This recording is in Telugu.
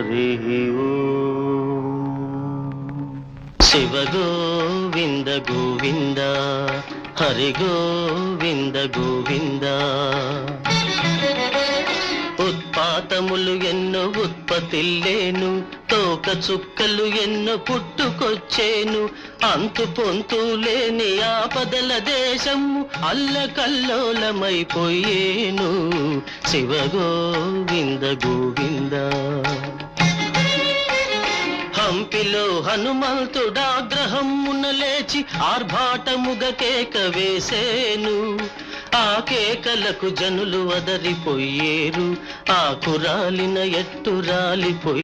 హరి శివ గోవింద గోవింద హరి గోవింద గోవింద ఉత్పాతములు ఎన్నో ఉత్పత్తిల్లేను తోక చుక్కలు ఎన్నో పుట్టుకొచ్చేను అంతు పొంతు లేని ఆపదల దేశము అల్లకల్లోలమైపోయేను శివ గోవింద గోవింద హంపిలో హనుమంతుడాగ్రహమున లేచి ఆర్భాటముగ కేక వేసేను ఆ కేకలకు జనులు వదరిపోయేరు ఆ కురాలిన ఎట్టు రాలిపోయి